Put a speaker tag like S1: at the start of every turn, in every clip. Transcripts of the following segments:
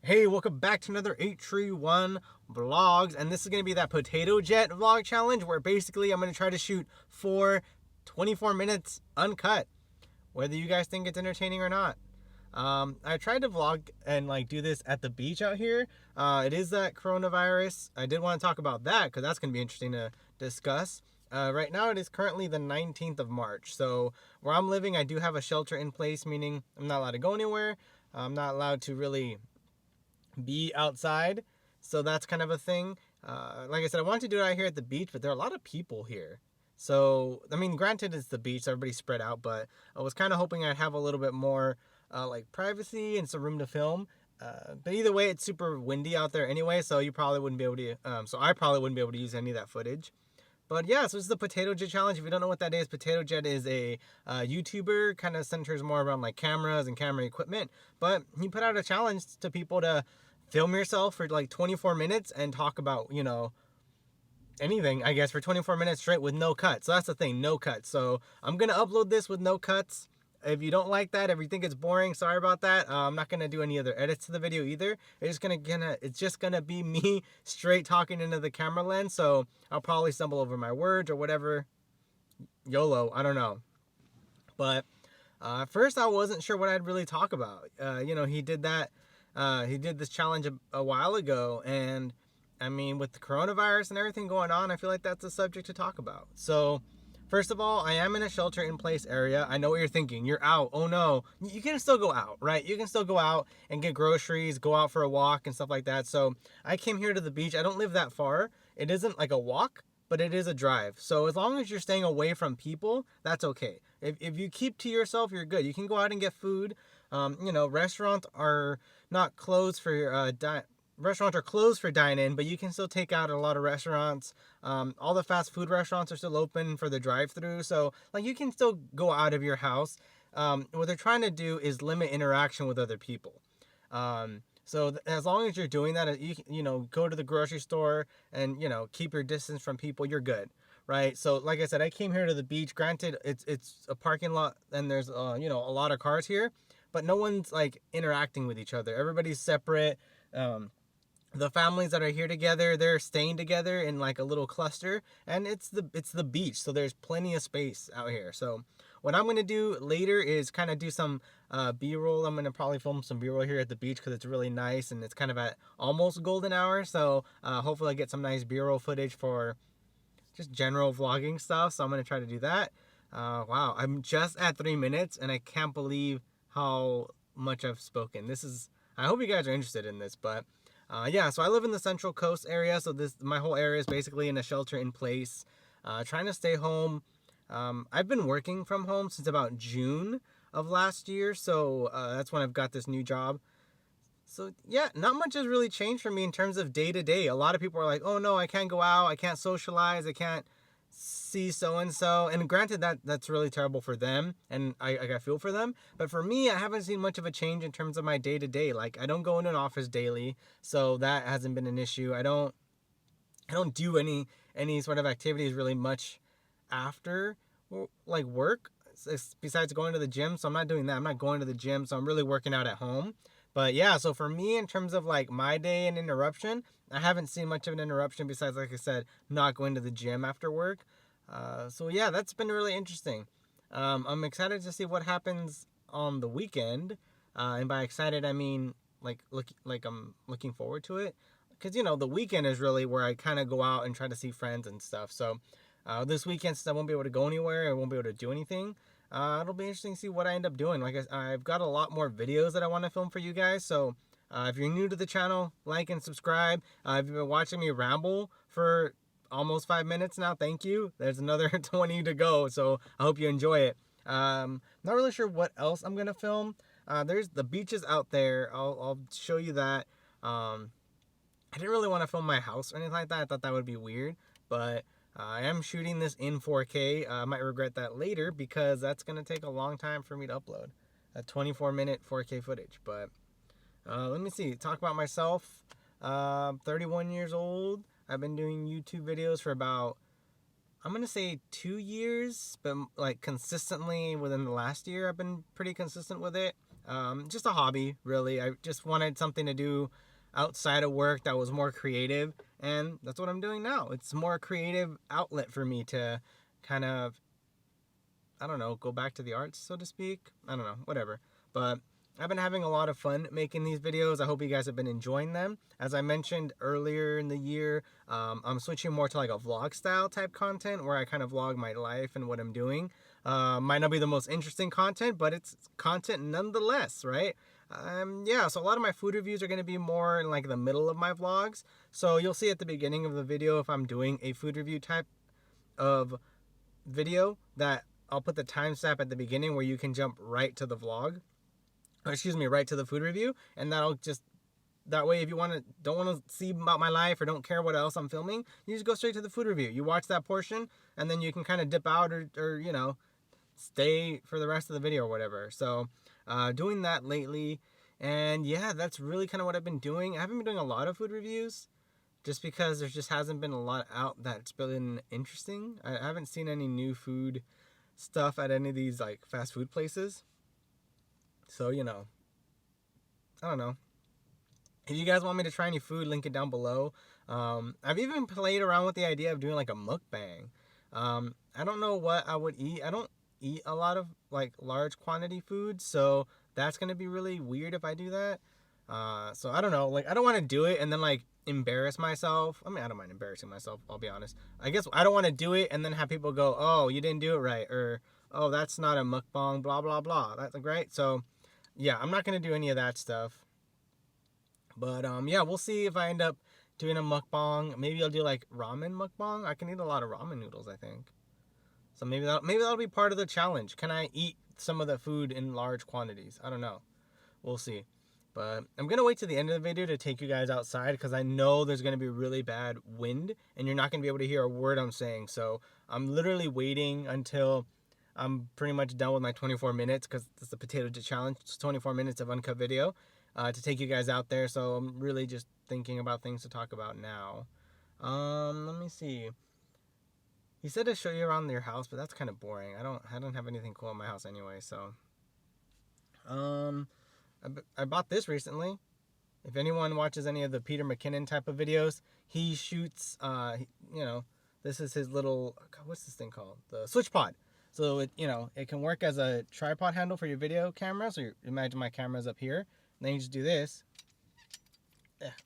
S1: Hey, welcome back to another AteTreeWon vlogs, and this is going to be that PotatoJet vlog challenge where basically I'm going to try to shoot for 24 minutes uncut, whether you guys think it's entertaining or not. I tried to vlog and do this at the beach out here. It is that coronavirus. I did want to talk about that because that's going to be interesting to discuss. Right now it is currently the 19th of March. So where I'm living, I do have a shelter in place, meaning I'm not allowed to go anywhere. I'm not allowed to really be outside, so that's kind of a thing. Like I said, I wanted to do it out here at the beach, but there are a lot of people here. So I mean, granted it's the beach, so everybody's spread out, but I was kind of hoping I'd have a little bit more privacy and some room to film. But either way, it's super windy out there anyway, so you probably wouldn't be able to. So I probably wouldn't be able to use any of that footage. But yeah, so this is the PotatoJet challenge. If you don't know what that is, PotatoJet is a YouTuber, kind of centers more around cameras and camera equipment. But he put out a challenge to people to film yourself for 24 minutes and talk about, anything, I guess, for 24 minutes straight with no cuts. So that's the thing, no cuts. So I'm going to upload this with no cuts. If you don't like that, if you think it's boring, sorry about that. I'm not going to do any other edits to the video either. It's just going to be me straight talking into the camera lens. So I'll probably stumble over my words or whatever. YOLO, I don't know. But at first I wasn't sure what I'd really talk about. He did that. He did this challenge a while ago, and I mean, with the coronavirus and everything going on, I feel like that's a subject to talk about. So, first of all, I am in a shelter-in-place area. I know what you're thinking. You're out. Oh no. You can still go out, right? You can still go out and get groceries, go out for a walk and stuff like that. So, I came here to the beach. I don't live that far. It isn't like a walk, but it is a drive. So, as long as you're staying away from people, that's okay. If you keep to yourself, you're good. You can go out and get food. Restaurants are not closed for restaurants are closed for dine-in, but you can still take out at a lot of restaurants. All the fast food restaurants are still open for the drive-through, so you can still go out of your house. What they're trying to do is limit interaction with other people. So as long as you're doing that, you go to the grocery store and keep your distance from people, you're good, right? So like I said, I came here to the beach. Granted, it's a parking lot and there's a lot of cars here, but no one's interacting with each other. Everybody's separate. The families that are here together, they're staying together in a little cluster, and it's the beach, so there's plenty of space out here. So what I'm gonna do later is kind of do some B-roll. I'm gonna probably film some B-roll here at the beach because it's really nice and it's kind of at almost golden hour. So hopefully I get some nice B-roll footage for just general vlogging stuff. So I'm gonna try to do that. Wow, I'm just at 3 minutes and I can't believe how much I've spoken. I hope you guys are interested in this, but yeah, so I live in the Central Coast area, so my whole area is basically in a shelter in place, trying to stay home. I've been working from home since about June of last year, so that's when I've got this new job. So yeah, not much has really changed for me in terms of day to day. A lot of people are like, oh no, I can't go out, I can't socialize, I can't see so and so, and granted that's really terrible for them, and I feel for them, but for me, I haven't seen much of a change in terms of my day to day. I don't go into an office daily, so that hasn't been an issue. I don't do any sort of activities really much after work, besides going to the gym. So I'm not doing that. I'm not going to the gym, so I'm really working out at home. But yeah, so for me, in terms of my day and interruption, I haven't seen much of an interruption besides, like I said, not going to the gym after work. So yeah, that's been really interesting. I'm excited to see what happens on the weekend. And by excited, I mean I'm looking forward to it. Because, the weekend is really where I kind of go out and try to see friends and stuff. So this weekend, since I won't be able to go anywhere, I won't be able to do anything. It'll be interesting to see what I end up doing. I've got a lot more videos that I want to film for you guys. So if you're new to the channel, like and subscribe. If you've been watching me ramble for almost 5 minutes now, thank you. There's another 20 to go, so I hope you enjoy it. Not really sure what else I'm gonna film. There's the beaches out there. I'll show you that. I didn't really want to film my house or anything like that. I thought that would be weird, but I am shooting this in 4K. I might regret that later because that's going to take a long time for me to upload a 24-minute 4K footage. But let me see. Talk about myself. 31 years old. I've been doing YouTube videos for about, I'm going to say 2 years, but consistently within the last year, I've been pretty consistent with it. Just a hobby, really. I just wanted something to do outside of work that was more creative, and that's what I'm doing now. It's more creative outlet for me to kind of, I don't know, go back to the arts, so to speak. I don't know, whatever. But I've been having a lot of fun making these videos. I hope you guys have been enjoying them. As I mentioned earlier in the year, I'm switching more to like a vlog style type content where I kind of vlog my life and what I'm doing. Might not be the most interesting content, but it's content nonetheless, right? Yeah, so a lot of my food reviews are going to be more in like the middle of my vlogs. So you'll see at the beginning of the video if I'm doing a food review type of video that I'll put the timestamp at the beginning where you can jump right to the vlog. Or excuse me, right to the food review, and that'll just, that way if you don't want to see about my life or don't care what else I'm filming, you just go straight to the food review. You watch that portion and then you can kind of dip out or you know, stay for the rest of the video or whatever. So doing that lately, and yeah, that's really kind of what I've been doing. I haven't been doing a lot of food reviews just because there just hasn't been a lot out that's been interesting. I haven't seen any new food stuff at any of these like fast food places. So, you know, I don't know. If you guys want me to try any food, link it down below. I've even played around with the idea of doing like a mukbang. I don't know what I would eat. I don't eat a lot of like large quantity food, so that's going to be really weird if I do that. So I don't know. Like, I don't want to do it and then like embarrass myself. I mean, I don't mind embarrassing myself, I'll be honest. I guess I don't want to do it and then have people go, oh, you didn't do it right. Or, oh, that's not a mukbang, blah, blah, blah. That's right. So yeah, I'm not going to do any of that stuff. But yeah, we'll see if I end up doing a mukbang. Maybe I'll do like ramen mukbang. I can eat a lot of ramen noodles, I think. So maybe that'll be part of the challenge. Can I eat some of the food in large quantities? I don't know. We'll see. But I'm going to wait to the end of the video to take you guys outside because I know there's going to be really bad wind and you're not going to be able to hear a word I'm saying. So I'm literally waiting until I'm pretty much done with my 24 minutes because it's the PotatoJet challenge. It's 24 minutes of uncut video to take you guys out there. So I'm really just thinking about things to talk about now. Let me see. He said to show you around your house, but that's kind of boring. I don't have anything cool in my house anyway. So, I bought this recently. If anyone watches any of the Peter McKinnon type of videos, he shoots. You know, this is his little. What's this thing called? The switch pod. So it, you know, it can work as a tripod handle for your video camera. So imagine my camera's up here. And then you just do this.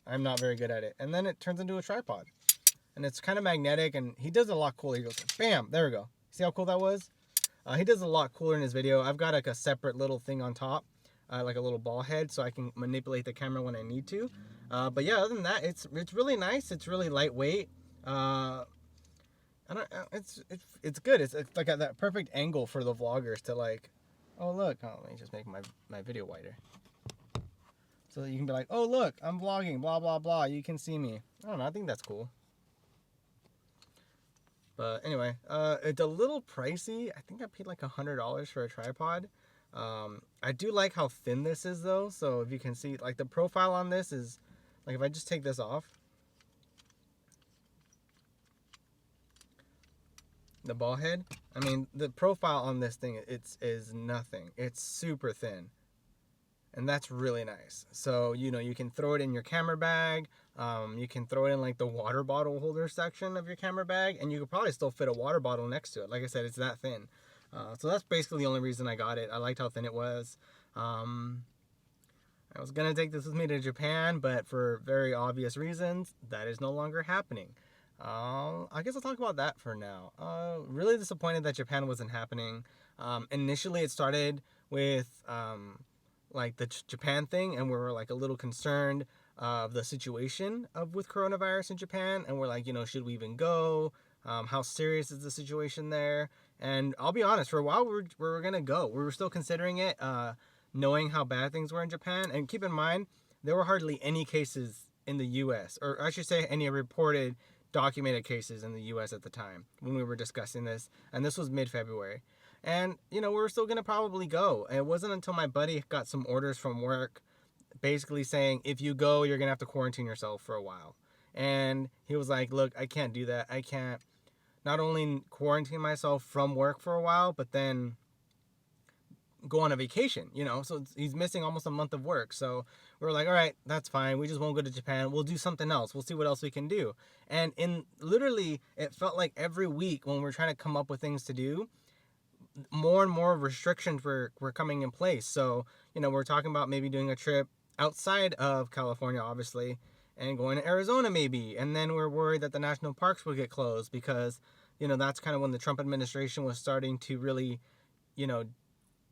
S1: I'm not very good at it. And then it turns into a tripod. And it's kind of magnetic. And he does a lot cooler. He goes, bam, there we go. See how cool that was? He does a lot cooler in his video. I've got like a separate little thing on top. Like a little ball head. So I can manipulate the camera when I need to. But yeah, other than that, it's really nice. It's really lightweight. It's good. It's like at that perfect angle for the vloggers to like, oh look, let me just make my video wider. So that you can be like, oh look, I'm vlogging, blah, blah, blah. You can see me. I don't know, I think that's cool. But anyway, it's a little pricey. I think I paid like $100 for a tripod. I do like how thin this is though. So if you can see, like the profile on this is, like if I just take this off, the ball head, I mean, the profile on this thing, is nothing. It's super thin. And that's really nice. So, you know, you can throw it in your camera bag. You can throw it in like the water bottle holder section of your camera bag. And you could probably still fit a water bottle next to it. Like I said, it's that thin. So that's basically the only reason I got it. I liked how thin it was. I was going to take this with me to Japan, but for very obvious reasons, that is no longer happening. I guess I'll talk about that for now. Really disappointed that Japan wasn't happening. Initially, it started with like the Japan thing, and we were like a little concerned of the situation with coronavirus in Japan, and we're like, you know, should we even go? How serious is the situation there? And I'll be honest, for a while we were gonna go. We were still considering it, knowing how bad things were in Japan. And keep in mind, there were hardly any cases in the U.S., or I should say, any reported documented cases in the U.S. at the time when we were discussing this, and this was mid-February. And, you know, we were still going to probably go. And it wasn't until my buddy got some orders from work basically saying, if you go, you're going to have to quarantine yourself for a while. And he was like, look, I can't do that. I can't not only quarantine myself from work for a while, but then go on a vacation, you know, so he's missing almost a month of work. So we're like, all right, that's fine. We just won't go to Japan. We'll do something else. We'll see what else we can do. And in literally, it felt like every week when we're trying to come up with things to do, more and more restrictions were coming in place. So, you know, we're talking about maybe doing a trip outside of California, obviously, and going to Arizona maybe. And then we're worried that the national parks will get closed because, you know, that's kind of when the Trump administration was starting to really, you know,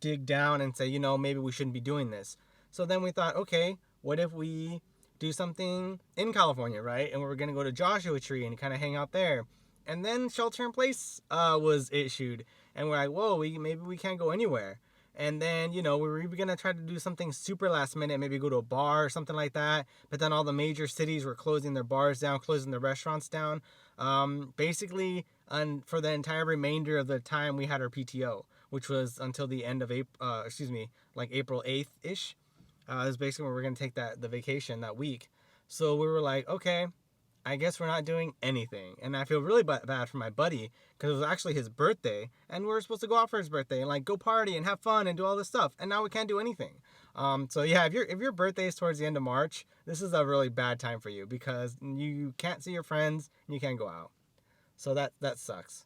S1: dig down and say, you know, maybe we shouldn't be doing this. So then we thought, okay, what if we do something in California, right? And we're going to go to Joshua Tree and kind of hang out there. And then shelter in place was issued. And we're like, whoa, maybe we can't go anywhere. And then, you know, we were going to try to do something super last minute, maybe go to a bar or something like that. But then all the major cities were closing their bars down, closing their restaurants down. Basically, for the entire remainder of the time we had our PTO, which was until the end of April, like April 8th-ish. Is basically when we're going to take the vacation that week. So we were like, okay, I guess we're not doing anything. And I feel really bad for my buddy because it was actually his birthday and we were supposed to go out for his birthday and like go party and have fun and do all this stuff. And now we can't do anything. So yeah, if your birthday is towards the end of March, this is a really bad time for you because you can't see your friends and you can't go out. So that sucks.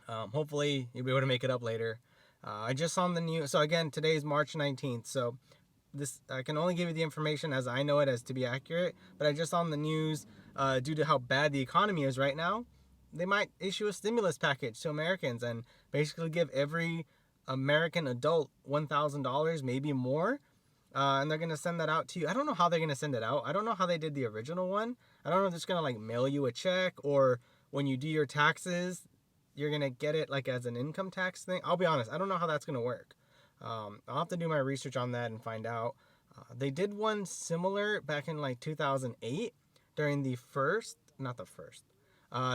S1: Hopefully you'll be able to make it up later. I just saw on the news. So again, today is March 19th. So this, I can only give you the information as I know it as to be accurate, but I just saw on the news, due to how bad the economy is right now, they might issue a stimulus package to Americans and basically give every American adult $1,000, maybe more. And they're going to send that out to you. I don't know how they're going to send it out. I don't know how they did the original one. I don't know if they're just going to like mail you a check or when you do your taxes, you're going to get it like as an income tax thing. I'll be honest. I don't know how that's going to work. I'll have to do my research on that and find out. They did one similar back in like 2008 during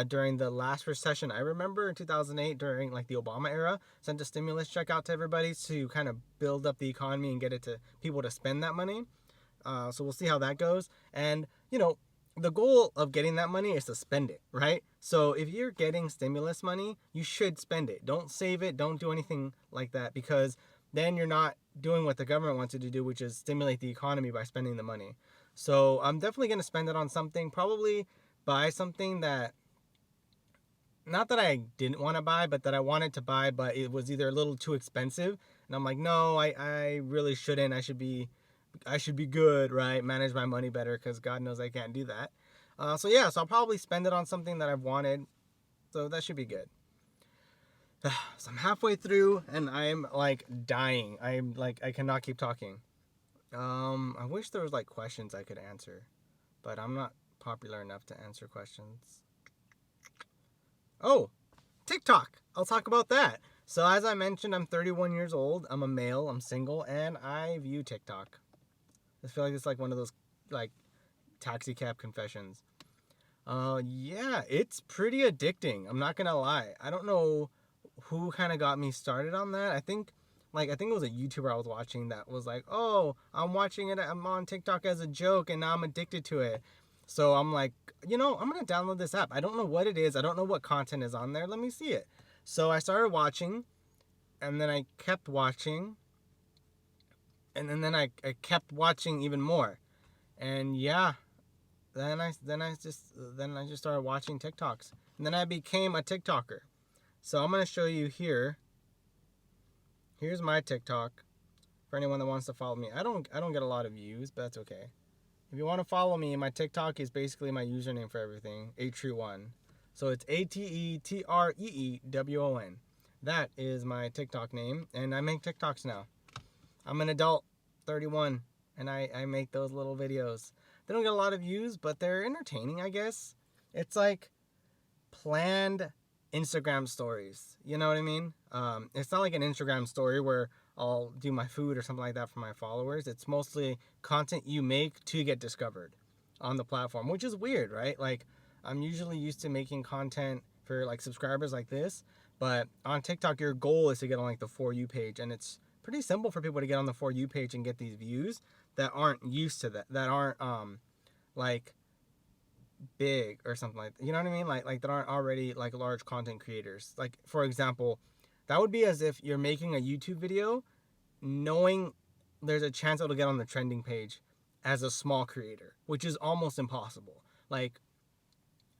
S1: during the last recession. I remember in 2008 during like the Obama era, sent a stimulus check out to everybody to kind of build up the economy and get it to people to spend that money. So we'll see how that goes. And, you know, the goal of getting that money is to spend it, right? So if you're getting stimulus money, you should spend it. Don't save it. Don't do anything like that because then you're not doing what the government wants you to do, which is stimulate the economy by spending the money. So I'm definitely going to spend it on something, probably buy something that, not that I didn't want to buy, but that I wanted to buy, but it was either a little too expensive. And I'm like, no, I really shouldn't. I should be good, right? Manage my money better because God knows I can't do that. So I'll probably spend it on something that I've wanted. So that should be good. So I'm halfway through and I'm like dying. I'm like, I cannot keep talking. I wish there was like questions I could answer, but I'm not popular enough to answer questions. Oh, TikTok. I'll talk about that. So as I mentioned, I'm 31 years old. I'm a male. I'm single, and I view TikTok. I feel like it's like one of those like taxi cab confessions. Yeah, it's pretty addicting. I'm not gonna lie. I don't know who kind of got me started on that. I think it was a YouTuber I was watching that was like, oh, I'm watching it. I'm on TikTok as a joke, and now I'm addicted to it. So I'm like, you know, I'm gonna download this app. I don't know what it is. I don't know what content is on there. Let me see it. So I started watching, and then I kept watching, and then I kept watching even more, and yeah, then I just started watching TikToks, and then I became a TikToker. So I'm gonna show you here. Here's my TikTok for anyone that wants to follow me. I don't get a lot of views, but that's okay. If you want to follow me, my TikTok is basically my username for everything, AteTreeWon. So it's ATETREEWON. That is my TikTok name, and I make TikToks now. I'm an adult, 31, and I make those little videos. They don't get a lot of views, but they're entertaining, I guess. It's like planned Instagram stories. You know what I mean? It's not like an Instagram story where I'll do my food or something like that for my followers. It's mostly content you make to get discovered on the platform, which is weird, right? Like, I'm usually used to making content for like subscribers like this, but on TikTok, your goal is to get on like the For You page, and it's pretty simple for people to get on the For You page and get these views that aren't used to that aren't like big or something like that. You know what I mean? Like that aren't already like large content creators. Like, for example, that would be as if you're making a YouTube video knowing there's a chance it'll get on the trending page as a small creator, which is almost impossible. Like,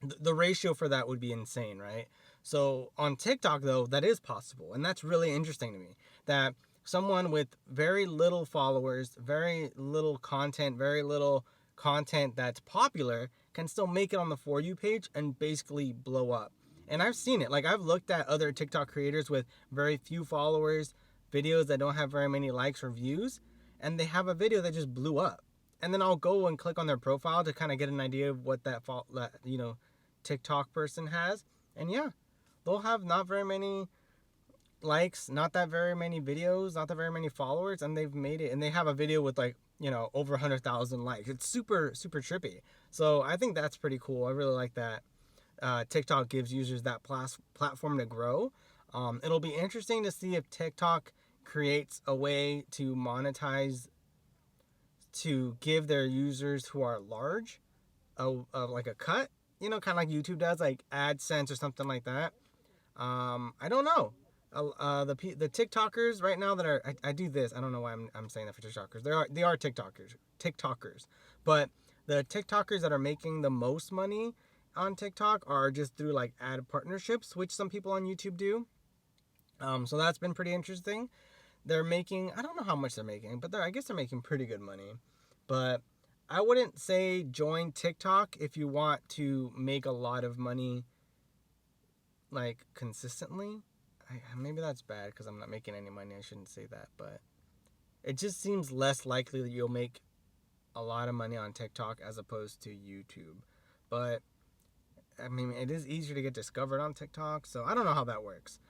S1: the ratio for that would be insane, right? So on TikTok, though, that is possible. And that's really interesting to me, that someone with very little followers, very little content that's popular can still make it on the For You page and basically blow up. And I've seen it. Like, I've looked at other TikTok creators with very few followers, videos that don't have very many likes or views, and they have a video that just blew up. And then I'll go and click on their profile to kind of get an idea of what that TikTok person has. And yeah, they'll have not very many likes, not that very many videos, not that very many followers, and they've made it. And they have a video with like, over 100,000 likes. It's super, super trippy. So I think that's pretty cool. I really like that. TikTok gives users that platform to grow. It'll be interesting to see if TikTok creates a way to monetize, to give their users who are large like a cut, kind of like YouTube does, like AdSense or something like that. I don't know. The TikTokers right now that are, I do this. I don't know why I'm saying that for TikTokers. They are TikTokers, but the TikTokers that are making the most money on TikTok are just through like ad partnerships, which some people on YouTube do. So that's been pretty interesting. They're making, I don't know how much they're making, but I guess they're making pretty good money. But I wouldn't say join TikTok if you want to make a lot of money, like, consistently. Maybe that's bad because I'm not making any money. I shouldn't say that, but it just seems less likely that you'll make a lot of money on TikTok as opposed to YouTube. But I mean, it is easier to get discovered on TikTok, so I don't know how that works.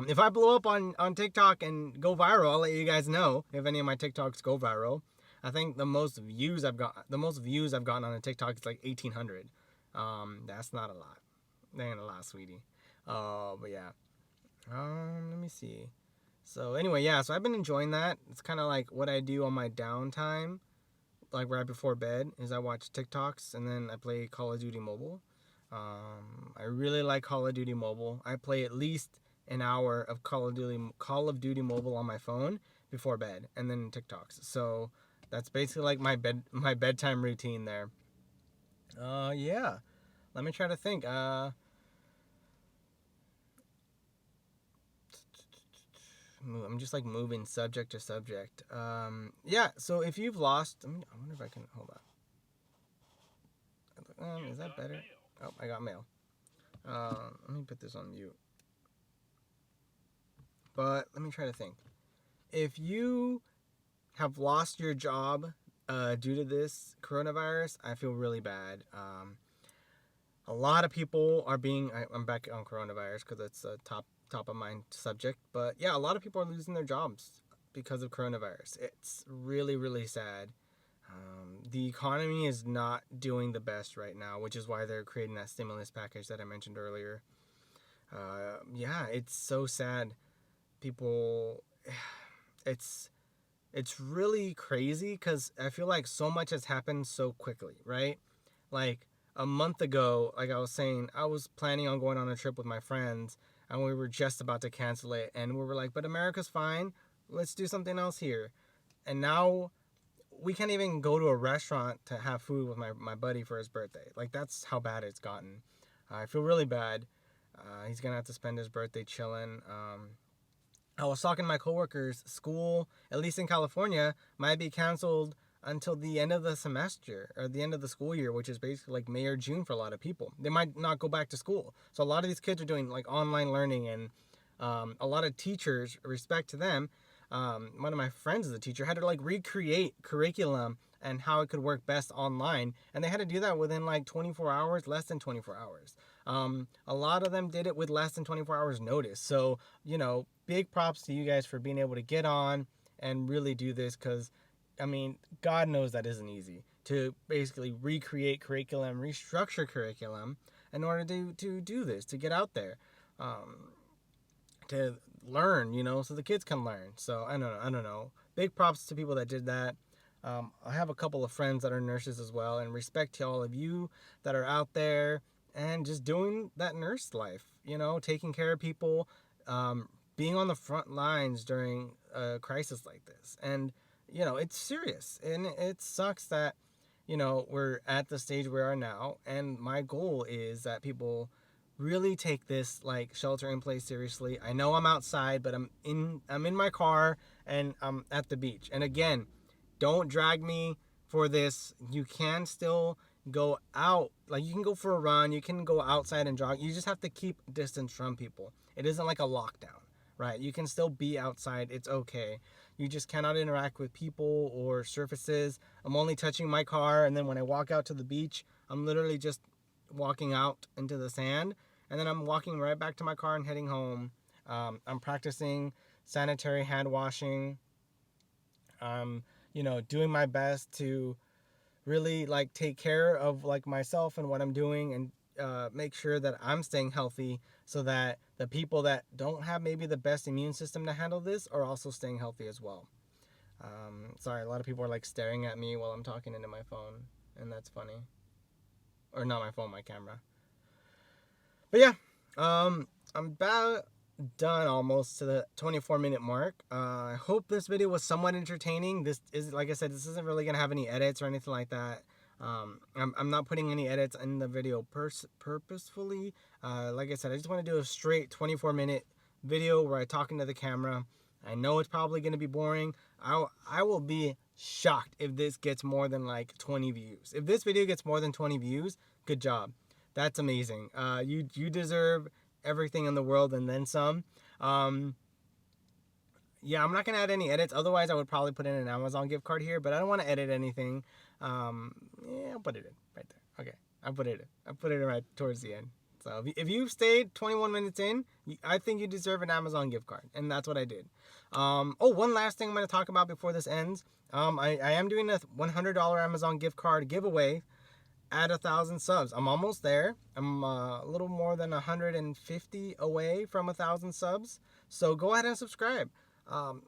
S1: If I blow up on TikTok and go viral, I'll let you guys know if any of my TikToks go viral. I think the most views I've gotten on a TikTok is like 1,800. That's not a lot. That ain't a lot, sweetie. But yeah. Let me see. So anyway, yeah. So I've been enjoying that. It's kind of like what I do on my downtime, like right before bed, is I watch TikToks and then I play Call of Duty Mobile. I really like Call of Duty Mobile. I play at least an hour of Call of Duty Mobile on my phone before bed, and then TikToks. So that's basically like my bedtime routine there. Yeah. Let me try to think. I'm just like moving subject to subject. Yeah. So if you've lost, I wonder if I can hold on. Is that better? Oh, I got mail. Let me put this on mute. But let me try to think. If you have lost your job due to this coronavirus, I feel really bad. A lot of people are I'm back on coronavirus because it's a top of mind subject. But yeah, a lot of people are losing their jobs because of coronavirus. It's really, really sad. The economy is not doing the best right now, which is why they're creating that stimulus package that I mentioned earlier. Yeah, it's so sad. People, it's really crazy because I feel like so much has happened so quickly, right? Like a month ago, like I was saying, I was planning on going on a trip with my friends and we were just about to cancel it. And we were like, but America's fine. Let's do something else here. And now we can't even go to a restaurant to have food with my buddy for his birthday. Like, that's how bad it's gotten. I feel really bad. He's going to have to spend his birthday chilling. I was talking to my coworkers, school, at least in California, might be canceled until the end of the semester or the end of the school year, which is basically like May or June for a lot of people. They might not go back to school. So a lot of these kids are doing like online learning, and a lot of teachers, respect to them, one of my friends is a teacher, had to like recreate curriculum and how it could work best online. And they had to do that within like 24 hours, less than 24 hours. A lot of them did it with less than 24 hours notice. So, big props to you guys for being able to get on and really do this, because, I mean, God knows that isn't easy to basically recreate curriculum, restructure curriculum in order to do this, to get out there, to learn, so the kids can learn. So I don't know. Big props to people that did that. I have a couple of friends that are nurses as well, and respect to all of you that are out there and just doing that nurse life, taking care of people, being on the front lines during a crisis like this. And, you know, it's serious. And it sucks that, you know, we're at the stage we are now. And my goal is that people really take this like shelter in place seriously. I know I'm outside, but I'm in my car and I'm at the beach. And again, don't drag me for this. You can still go out. Like, you can go for a run, you can go outside and jog. You just have to keep distance from people. It isn't like a lockdown, right? You can still be outside. It's okay. You just cannot interact with people or surfaces. I'm only touching my car, and then when I walk out to the beach, I'm literally just walking out into the sand, and then I'm walking right back to my car and heading home. I'm practicing sanitary hand washing. You know, doing my best to really like take care of like myself and what I'm doing, and make sure that I'm staying healthy, so that the people that don't have maybe the best immune system to handle this are also staying healthy as well. Sorry, a lot of people are like staring at me while I'm talking into my phone, and that's funny. Or not my phone, my camera. But yeah, I'm about done almost to the 24-minute mark. I hope this video was somewhat entertaining. This is, like I said, this isn't really gonna have any edits or anything like that. I'm not putting any edits in the video purposefully. Like I said, I just want to do a straight 24-minute video where I talk into the camera. I know it's probably gonna be boring. I will be shocked if this gets more than like 20 views. If this video gets more than 20 views, good job. That's amazing. You deserve everything in the world and then some. Yeah, I'm not gonna add any edits. Otherwise, I would probably put in an Amazon gift card here, but I don't want to edit anything. Yeah, I'll put it in right there. Okay, I put it in right towards the end. So if you stayed 21 minutes in, I think you deserve an Amazon gift card, and that's what I did. Oh, one last thing I'm gonna talk about before this ends. I am doing a $100 Amazon gift card giveaway at 1,000 subs. I'm almost there. I'm a little more than 150 away from 1,000 subs. So go ahead and subscribe.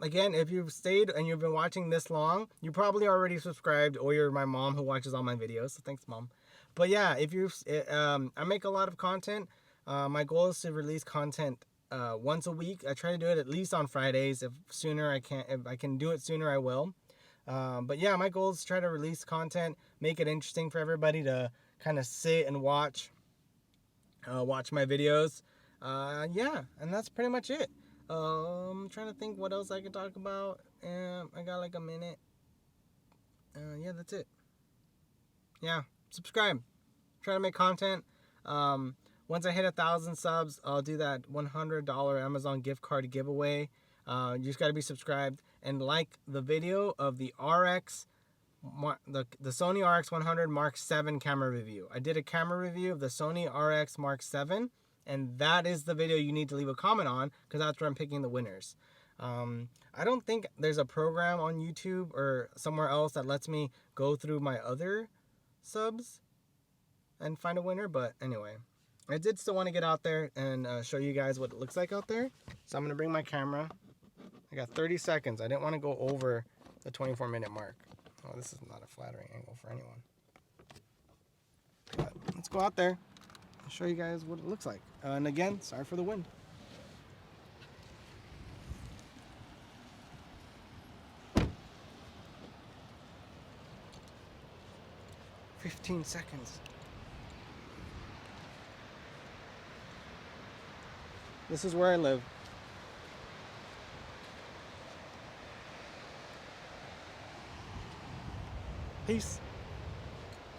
S1: Again, if you've stayed and you've been watching this long, you probably already subscribed, or you're my mom who watches all my videos. So thanks, Mom. But yeah, if you've, I make a lot of content. My goal is to release content once a week. I try to do it at least on Fridays. If I can do it sooner, I will. But yeah, my goal is to try to release content, make it interesting for everybody to kind of sit and watch my videos. Yeah, and that's pretty much it. I'm trying to think what else I could talk about. I got like a minute. Yeah, that's it. Yeah, subscribe. Try to make content. Once I hit 1,000 subs, I'll do that $100 Amazon gift card giveaway. You just got to be subscribed and like the video of the the Sony RX100 Mark 7 camera review. I did a camera review of the Sony RX Mark 7, and that is the video you need to leave a comment on, because that's where I'm picking the winners. I don't think there's a program on YouTube or somewhere else that lets me go through my other subs and find a winner, but anyway, I did still want to get out there and show you guys what it looks like out there. So I'm going to bring my camera. I got 30 seconds. I didn't want to go over the 24-minute mark. Oh, this is not a flattering angle for anyone. But let's go out there and show you guys what it looks like. And again, sorry for the wind. "15 seconds. This is where I live. Peace.